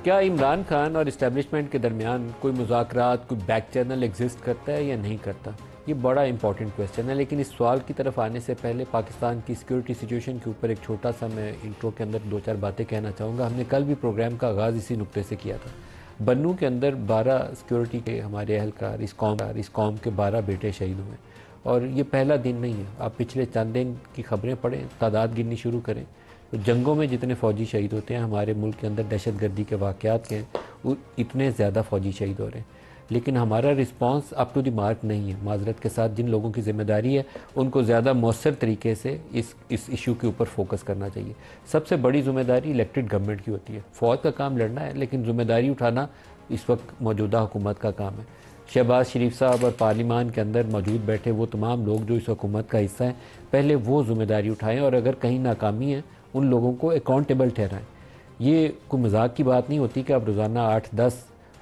کیا عمران خان اور اسٹیبلشمنٹ کے درمیان کوئی مذاکرات، کوئی بیک چینل ایگزسٹ کرتا ہے یا نہیں کرتا؟ یہ بڑا امپورٹنٹ کویسچن ہے، لیکن اس سوال کی طرف آنے سے پہلے پاکستان کی سیکیورٹی سچویشن کے اوپر ایک چھوٹا سا میں انٹرو کے اندر 2-4 باتیں کہنا چاہوں گا۔ ہم نے کل بھی پروگرام کا آغاز اسی نقطے سے کیا تھا۔ بنوں کے اندر 12 سیکیورٹی کے ہمارے اہلکار، اس قوم کے 12 بیٹے شہید ہوئے، اور یہ پہلا دن نہیں ہے۔ آپ پچھلے چند دن کی خبریں پڑھیں، تعداد گننی شروع کریں، جنگوں میں جتنے فوجی شہید ہوتے ہیں، ہمارے ملک کے اندر دہشت گردی کے واقعات کے اتنے زیادہ فوجی شہید ہو رہے ہیں، لیکن ہمارا response up to the mark نہیں ہے۔ معذرت کے ساتھ جن لوگوں کی ذمہ داری ہے ان کو زیادہ مؤثر طریقے سے اس ایشو کے اوپر فوکس کرنا چاہیے۔ سب سے بڑی ذمہ داری الیکٹڈ گورنمنٹ کی ہوتی ہے۔ فوج کا کام لڑنا ہے، لیکن ذمہ داری اٹھانا اس وقت موجودہ حکومت کا کام ہے۔ شہباز شریف صاحب اور پارلیمان کے اندر موجود بیٹھے وہ تمام لوگ جو اس حکومت کا حصہ ہیں، پہلے وہ ذمہ داری اٹھائیں، اور اگر کہیں ناکامی ہے ان لوگوں کو اکاؤنٹیبل ٹھہرائیں۔ یہ کوئی مذاق کی بات نہیں ہوتی کہ آپ روزانہ 8-10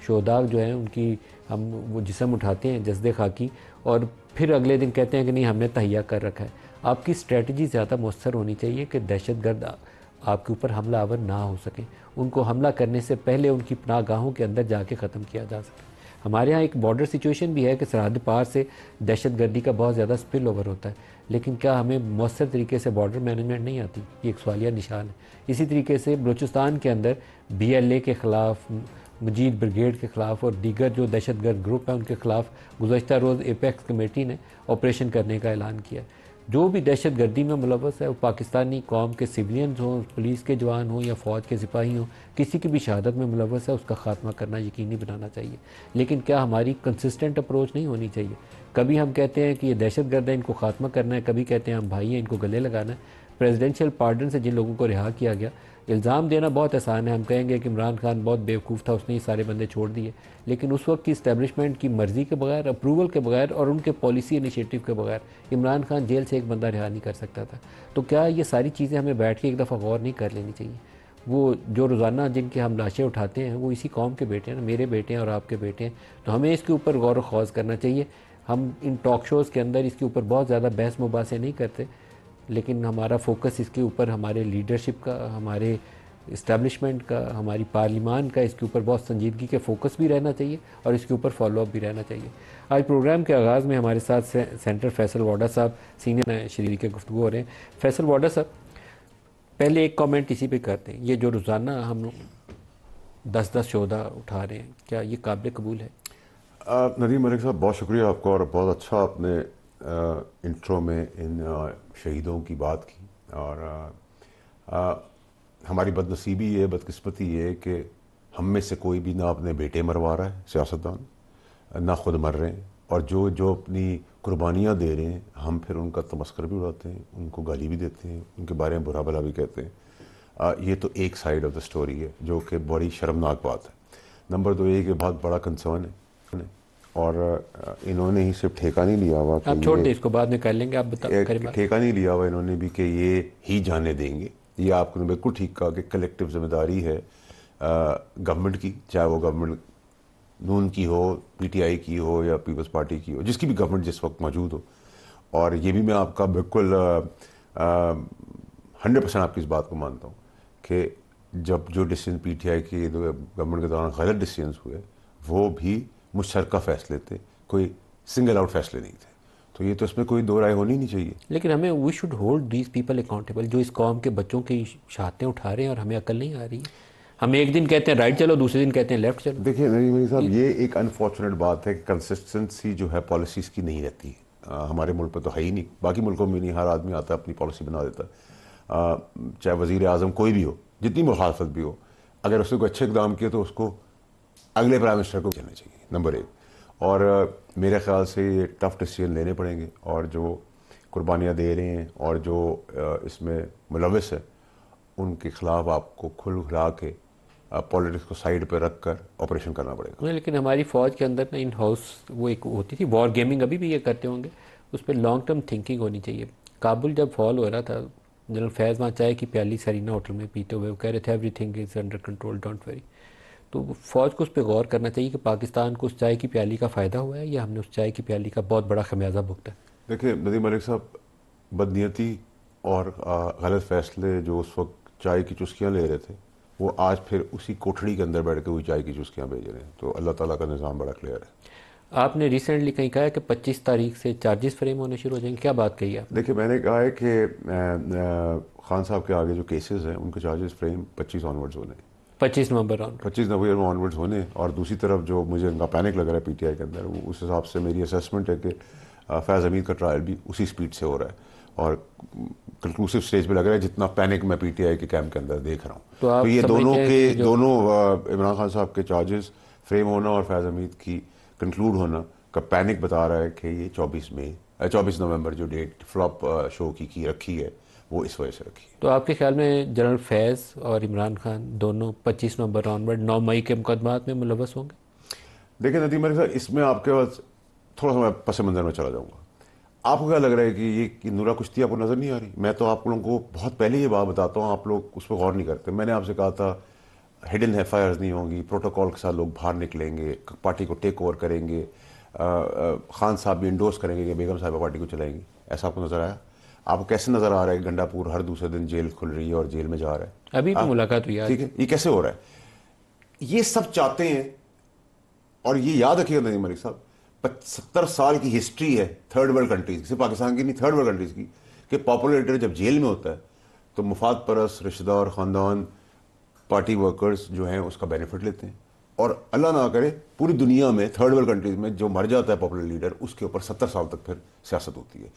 شہداء جو ہیں ان کی ہم وہ جسم اٹھاتے ہیں جسد خاکی، اور پھر اگلے دن کہتے ہیں کہ نہیں ہم نے تہیا کر رکھا ہے۔ آپ کی اسٹریٹجی زیادہ مؤثر ہونی چاہیے کہ دہشت گرد آپ کے اوپر حملہ آور نہ ہو سکیں، ان کو حملہ کرنے سے پہلے ان کی پناہ گاہوں کے اندر جا کے ختم کیا جا سکے۔ ہمارے ہاں ایک بارڈر سچویشن بھی ہے کہ سرحد پار سے دہشت گردی کا بہت زیادہ سپل اوور ہوتا ہے، لیکن کیا ہمیں مؤثر طریقے سے بارڈر مینجمنٹ نہیں آتی؟ یہ ایک سوالیہ نشان ہے۔ اسی طریقے سے بلوچستان کے اندر BLA کے خلاف، مجید بریگیڈ کے خلاف اور دیگر جو دہشت گرد گروپ ہیں ان کے خلاف گزشتہ روز ایپیکس کمیٹی نے آپریشن کرنے کا اعلان کیا۔ جو بھی دہشت گردی میں ملوث ہے، وہ پاکستانی قوم کے سویلینز ہوں، پولیس کے جوان ہوں یا فوج کے سپاہی ہوں، کسی کی بھی شہادت میں ملوث ہے، اس کا خاتمہ کرنا یقینی بنانا چاہیے۔ لیکن کیا ہماری کنسسٹنٹ اپروچ نہیں ہونی چاہیے؟ کبھی ہم کہتے ہیں کہ یہ دہشت گرد ہے، ان کو خاتمہ کرنا ہے، کبھی کہتے ہیں ہم بھائی ہیں، ان کو گلے لگانا ہے۔ پریزیڈنشیل پارڈن سے جن لوگوں کو رہا کیا گیا، الزام دینا بہت آسان ہے، ہم کہیں گے کہ عمران خان بہت بیوقوف تھا، اس نے یہ سارے بندے چھوڑ دیے، لیکن اس وقت کی اسٹیبلشمنٹ کی مرضی کے بغیر، اپروول کے بغیر اور ان کے پالیسی انیشیٹو کے بغیر عمران خان جیل سے ایک بندہ رہا نہیں کر سکتا تھا۔ تو کیا یہ ساری چیزیں ہمیں بیٹھ کے ایک دفعہ غور نہیں کر لینی چاہیے؟ وہ جو روزانہ جن کے ہم لاشیں اٹھاتے ہیں وہ اسی قوم کے بیٹے ہیں، میرے بیٹے ہیں اور آپ کے بیٹے ہیں، تو ہمیں اس کے اوپر غور و خوض کرنا چاہیے۔ ہم ان ٹاک شوز کے اندر اس کے اوپر بہت زیادہ بحث مباحثے نہیں کرتے، لیکن ہمارا فوکس اس کے اوپر ہمارے لیڈرشپ کا، ہمارے اسٹیبلشمنٹ کا، ہماری پارلیمان کا اس کے اوپر بہت سنجیدگی کے فوکس بھی رہنا چاہیے اور اس کے اوپر فالو اپ بھی رہنا چاہیے۔ آج پروگرام کے آغاز میں ہمارے ساتھ سینٹر فیصل واڈا صاحب سینئر شریک گفتگو ہو رہے ہیں۔ فیصل واڈا صاحب، پہلے ایک کامنٹ اسی پہ کرتے ہیں، یہ جو روزانہ ہم 10 شہداء اٹھا رہے ہیں، کیا یہ قابل قبول ہے؟ ندیم ملک صاحب، بہت شکریہ آپ کا، اور بہت اچھا آپ نے انٹرو میں ان شہیدوں کی بات کی۔ اور ہماری بد نصیبی یہ، بدقسمتی یہ کہ ہم میں سے کوئی بھی نہ اپنے بیٹے مروا رہا ہے سیاستدان، نہ خود مر رہے ہیں، اور جو اپنی قربانیاں دے رہے ہیں ہم پھر ان کا تمسخر بھی اڑاتے ہیں، ان کو گالی بھی دیتے ہیں، ان کے بارے میں برا بھلا بھی کہتے ہیں۔ یہ تو ایک سائیڈ آف دا سٹوری ہے جو کہ بڑی شرمناک بات ہے۔ نمبر 2 یہ کہ بہت بڑا کنسرن ہے، اور انہوں نے ہی صرف ٹھیکہ نہیں لیا ہوا، آپ چھوڑ دیں اس کو، بعد میں کر لیں گے، آپ ٹھیکہ نہیں لیا ہوا انہوں نے بھی کہ یہ ہی جانے دیں گے۔ یہ آپ نے بالکل ٹھیک کہا کہ کلیکٹیو ذمہ داری ہے گورنمنٹ کی، چاہے وہ گورنمنٹ نون کی ہو، PTI کی ہو یا پیپلز پارٹی کی ہو، جس کی بھی گورنمنٹ جس وقت موجود ہو۔ اور یہ بھی میں آپ کا بالکل 100% آپ کی اس بات کو مانتا ہوں کہ جب جو ڈیسیجن PTI کی گورنمنٹ کے دوران غلط ڈیسیجنز ہوئے، وہ بھی مشترکہ فیصلے تھے، کوئی سنگل آؤٹ فیصلے نہیں تھے، تو یہ تو اس میں کوئی دو رائے ہونی نہیں چاہیے۔ لیکن ہمیں we should hold these people accountable, جو اس قوم کے بچوں کی شہادتیں اٹھا رہے ہیں اور ہمیں عقل نہیں آ رہی ہے۔ ہم ایک دن کہتے ہیں رائٹ چلو، دوسرے دن کہتے ہیں لیفٹ چلو۔ دیکھیں نعیم علی صاحب، یہ ایک انفارچونیٹ بات ہے کہ کنسسٹنسی جو ہے پالیسیز کی نہیں رہتی ہے۔ ہمارے ملک پہ تو ہے ہی نہیں، باقی ملکوں میں نہیں، ہر آدمی آتا ہے اپنی پالیسی بنا دیتا ہے، چاہے وزیر اعظم کوئی بھی ہو، جتنی مخالفت بھی ہو، اگر اس نے کوئی اچھے اقدام کیے تو اس کو اگلے پرائم منسٹر کو کہنا چاہیے، نمبر 1۔ اور میرے خیال سے یہ ٹف ڈیسیجن لینے پڑیں گے، اور جو قربانیاں دے رہے ہیں اور جو اس میں ملوث ہے ان کے خلاف آپ کو کھلا کے پولیٹکس کو سائیڈ پہ رکھ کر آپریشن کرنا پڑے گا۔ لیکن ہماری فوج کے اندر نا ان ہاؤس وہ ایک ہوتی تھی وار گیمنگ، ابھی بھی یہ کرتے ہوں گے، اس پہ لانگ ٹرم تھنکنگ ہونی چاہیے۔ کابل جب فال ہو رہا تھا، جنرل فیض وہاں چائے کی پیالی سرینا ہوٹل میں پیتے ہوئے وہ کہہ رہے تھے every thing is under control, don't worry. تو فوج کو اس پہ غور کرنا چاہیے کہ پاکستان کو اس چائے کی پیالی کا فائدہ ہوا ہے یا ہم نے اس چائے کی پیالی کا بہت بڑا خمیازہ بھگتا ہے۔ دیکھیں ندیم ملک صاحب، بدنیتی اور غلط فیصلے جو اس وقت چائے کی چسکیاں لے رہے تھے، وہ آج پھر اسی کوٹھڑی کے اندر بیٹھ کے وہی چائے کی چسکیاں بھیج رہے ہیں. تو اللہ تعالیٰ کا نظام بڑا کلیئر ہے. آپ نے ریسنٹلی کہیں کہا ہے کہ 25 تاریخ سے چارجز فریم ہونے شروع ہو جائیں گے, کیا بات کہی آپ؟ دیکھیے میں نے کہا ہے کہ خان صاحب کے آگے جو کیسز ہیں ان کے چارجز فریم 25 آنورڈز ہونے ہیں, 25 نومبر آن 25 نومبر آنورڈز ہونے. اور دوسری طرف جو مجھے ان کا پینک لگ رہا ہے پی ٹی آئی کے اندر, وہ اس حساب سے میری اسیسمنٹ ہے کہ فیض حمید کا ٹرائل بھی اسی سپیڈ سے ہو رہا ہے اور کنکلوسیو سٹیج پہ لگ رہا ہے جتنا پینک میں پی ٹی آئی کے کیمپ کے اندر دیکھ رہا ہوں. تو یہ آپ دونوں عمران خان صاحب کے چارجز فریم ہونا اور فیض حمید کی کنکلوڈ ہونا کا پینک بتا رہا ہے کہ یہ 24 نومبر جو ڈیٹ فلاپ شو کی رکھی ہے وہ اس وجہ سے رکھی ہے. تو آپ کے خیال میں جنرل فیض اور عمران خان دونوں 25 نومبر آنورڈ 9 مئی کے مقدمات میں ملوث ہوں گے؟ دیکھیں ندیم علی صاحب, اس میں آپ کے پاس تھوڑا سا میں پس منظر میں چلا جاؤں گا. آپ کو کیا لگ رہا ہے کہ یہ نورا کشتی آپ کو نظر نہیں آ رہی؟ میں تو آپ لوگوں کو بہت پہلے یہ بات بتاتا ہوں, آپ لوگ اس پہ غور نہیں کرتے. میں نے آپ سے کہا تھا ہڈن ایف آئی آرز نہیں ہوں گی, پروٹوکول کے ساتھ لوگ باہر نکلیں گے, پارٹی کو ٹیک اوور کریں گے, خان صاحب بھی انڈورس کریں گے کہ بیگم صاحبہ پارٹی کو چلائیں گی. ایسا آپ کو نظر آیا؟ آپ کو کیسے نظر آ رہا ہے کہ گنڈا پور ہر دوسرے دن جیل کھل رہی ہے اور جیل میں جا رہا ہے؟ ابھی بھی ملاقات ہوئی ہے. ٹھیک ہے, یہ کیسے ہو رہا ہے؟ یہ سب چاہتے ہیں. اور یہ یاد رکھیے گا ندیم ملک صاحب, 70 سال کی ہسٹری ہے تھرڈ ورلڈ کنٹریز کی, صرف پاکستان کی نہیں, تھرڈ ورلڈ کنٹریز کی, کہ پاپولر لیڈر جب جیل میں ہوتا ہے تو مفاد پرست رشتہ دار, خاندان, پارٹی ورکرز جو ہیں اس کا بینیفٹ لیتے ہیں. اور اللہ نہ کرے پوری دنیا میں تھرڈ ورلڈ کنٹریز میں جو مر جاتا ہے پاپولر لیڈر, اس کے اوپر 70 سال تک پھر سیاست ہوتی ہے.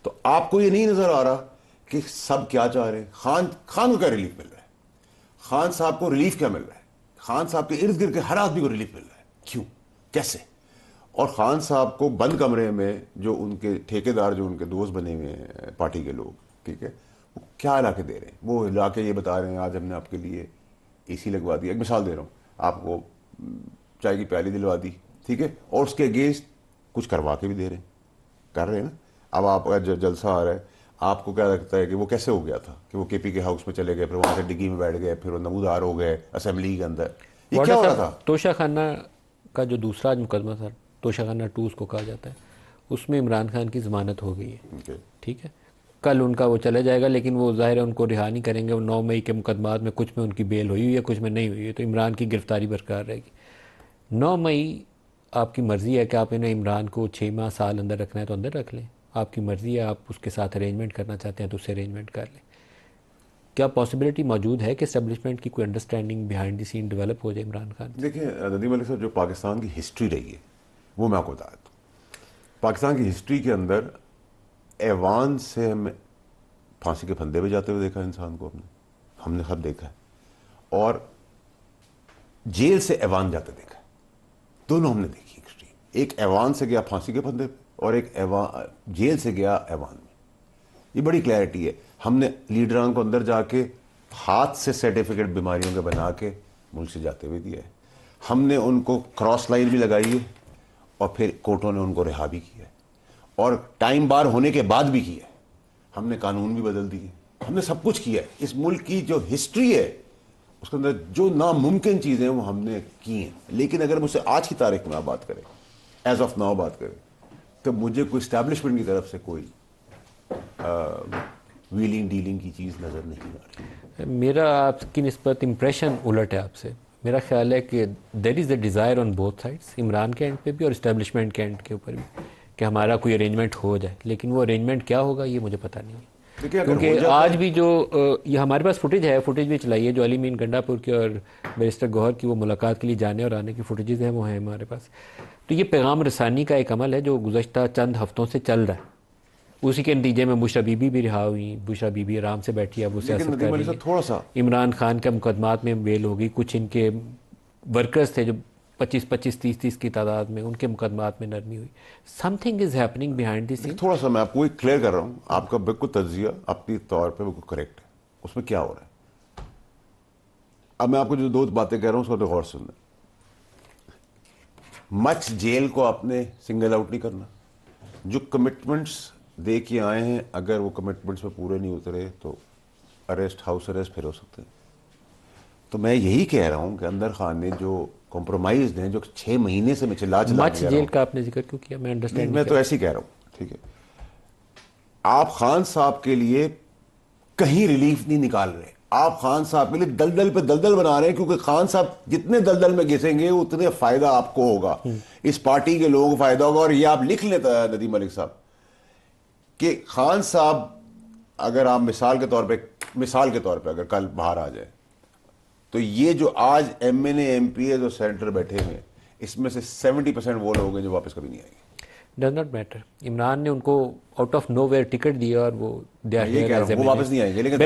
تو آپ کو یہ نہیں نظر آ رہا کہ سب کیا چاہ رہے ہیں؟ خان کو کیا ریلیف مل رہا ہے؟ خان صاحب کو ریلیف کیا مل رہا ہے؟ خان صاحب کے ارد گرد کے ہر آدمی کو ریلیف مل رہا ہے. کیوں؟ کیسے؟ اور خان صاحب کو بند کمرے میں جو ان کے ٹھیکیدار, جو ان کے دوست بنے ہوئے ہیں پارٹی کے لوگ, ٹھیک ہے, وہ کیا لا کے دے رہے ہیں؟ وہ لا کے یہ بتا رہے ہیں آج ہم نے آپ کے لیے اے سی لگوا دیا. ایک مثال دے رہا ہوں, آپ کو چائے کی پیالی دلوا دی, ٹھیک ہے, اور اس کے اگینسٹ کچھ کروا کے بھی دے رہے ہیں, کر رہے ہیں نا. اب آپ کا جلسہ آ رہا ہے, آپ کو کیا لگتا ہے کہ وہ کیسے ہو گیا تھا کہ وہ کے پی کے ہاؤس میں چلے گئے, پھر وہاں سے ڈگی میں بیٹھ گئے, پھر وہ نمودار ہو گئے اسمبلی کے اندر؟ یہ کیا ہو رہا تھا؟ توشہ خانہ کا جو دوسرا مقدمہ تھا, توشہ خانہ 2 اس کو کہا جاتا ہے, اس میں عمران خان کی ضمانت ہو گئی ہے. ٹھیک ہے, کل ان کا وہ چلا جائے گا, لیکن وہ ظاہر ہے ان کو رہا نہیں کریں گے. وہ 9 مئی کے مقدمات میں کچھ میں ان کی بیل ہوئی ہے, کچھ میں نہیں ہوئی ہے, تو عمران کی گرفتاری برقرار رہے گی. 9 مئی آپ کی مرضی ہے کہ آپ انہیں عمران کو 6 ماہ سال اندر رکھنا ہے تو اندر رکھ لیں, آپ کی مرضی ہے. آپ اس کے ساتھ ارینجمنٹ کرنا چاہتے ہیں تو اس سے ارینجمنٹ کر لیں. کیا پاسبلٹی موجود ہے کہ اسٹیبلشمنٹ کی کوئی understanding behind the scene develop ہو جائے عمران خان؟ دیکھیں ندیم علی صاحب, جو پاکستان کی ہسٹری رہی ہے وہ میں آپ کو بتا دیتا ہوں. پاکستان کی ہسٹری کے اندر ایوان سے ہم پھانسی کے پھندے پہ جاتے ہوئے دیکھا انسان کو, ہم نے سب دیکھا ہے, اور جیل سے ایوان جاتے دیکھا ہے. دونوں ہم نے دیکھی ہسٹری. ایک ایوان سے گیا پھانسی کے پھندے پہ, اور ایک جیل سے گیا ایوان میں. یہ بڑی کلیئرٹی ہے. ہم نے لیڈران کو اندر جا کے ہاتھ سے سرٹیفکیٹ بیماریوں کے بنا کے ملک سے جاتے ہوئے دیا ہے. ہم نے ان کو کراس لائن بھی لگائی ہے, اور پھر کورٹوں نے ان کو رہا بھی کیا ہے, اور ٹائم بار ہونے کے بعد بھی کیا ہے. ہم نے قانون بھی بدل دیے, ہم نے سب کچھ کیا ہے. اس ملک کی جو ہسٹری ہے اس کے اندر جو ناممکن چیزیں وہ ہم نے کی ہیں. لیکن اگر مجھ سے آج کی تاریخ میں آپ بات کریں, ایز آف ناؤ بات کریں, تو مجھے کوئی اسٹیبلشمنٹ کی طرف سے کوئی ویلنگ ڈیلنگ کی چیز نظر نہیں آ رہی. میرا آپ کی نسبت امپریشن الٹ ہے آپ سے. میرا خیال ہے کہ there is a desire on both sides, Imran کے اینڈ پہ بھی اور اسٹیبلشمنٹ کے اینڈ کے اوپر بھی, کہ ہمارا کوئی ارینجمنٹ ہو جائے. لیکن وہ ارینجمنٹ کیا ہوگا یہ مجھے پتہ نہیں ہے. کیونکہ آج بھی جو یہ ہمارے پاس فوٹیج ہے, فوٹیج بھی چلائی ہے, جو علی مین گنڈا پور کی اور بیرسٹر گوہر کی وہ ملاقات کے لیے جانے اور آنے کی فوٹیجز ہیں, وہ ہیں ہمارے پاس. تو یہ پیغام رسانی کا ایک عمل ہے جو گزشتہ چند ہفتوں سے چل رہا ہے. اسی کے نتیجے میں بشرا بی بی بھی رہا ہوئی. بشرا بی بی آرام سے بیٹھی ہے, وہ سیاست کر رہی ہے. تھوڑا سا عمران خان کے مقدمات میں بیل ہوگی. کچھ ان کے ورکرز تھے جو 25-30 کی تعداد میں, ان کے مقدمات میں نرمی ہوئی. Something is happening behind the scene. تھوڑا سا میں آپ کو کلیئر کر رہا ہوں, آپ کا بالکل تجزیہ اپنی طور پہ بالکل کریکٹ ہے. اس میں کیا ہو رہا ہے؟ اب میں آپ کو جو 2 باتیں کہہ رہا ہوں اس کو غور سے سننا. مچ جیل کو آپ نے سنگل آؤٹ نہیں کرنا. جو کمٹمنٹس دے کے آئے ہیں, اگر وہ کمٹمنٹس پہ پورے نہیں اترے تو اریسٹ, ہاؤس اریسٹ پھر ہو سکتے ہیں. تو میں یہی کہہ رہا ہوں کہ اندر خان نے جو کمپرومائز ہیں, جو 6 مہینے سے میں چلا مچ جیل کا آپ نے ذکر کیوں کیا؟ میں انڈرسٹینڈ میں تو ایسے ہی کہہ رہا ہوں. ٹھیک ہے, آپ خان صاحب کے لیے کہیں ریلیف نہیں نکال رہے. آپ خان صاحب کے لیے دلدل پہ دلدل بنا رہے ہیں، کیونکہ خان صاحب جتنے دلدل میں گھسیں گے اتنے فائدہ آپ کو ہوگا، اس پارٹی کے لوگوں کو فائدہ ہوگا. اور یہ آپ لکھ لیتا ہے ندیم ملک صاحب کہ خان صاحب اگر آپ مثال کے طور پہ اگر کل باہر آ جائے تو یہ جو آج M N A M P A جو سینٹر بیٹھے ہوئے اس میں سے 70% وہ لوگ ہیں جو واپس کبھی نہیں آئیں گے. Does not matter. عمران نے ان کو out of nowhere ticket دیا اور وہ یہ کہہ رہا ہوں وہ واپس نہیں آئیں گے، لیکن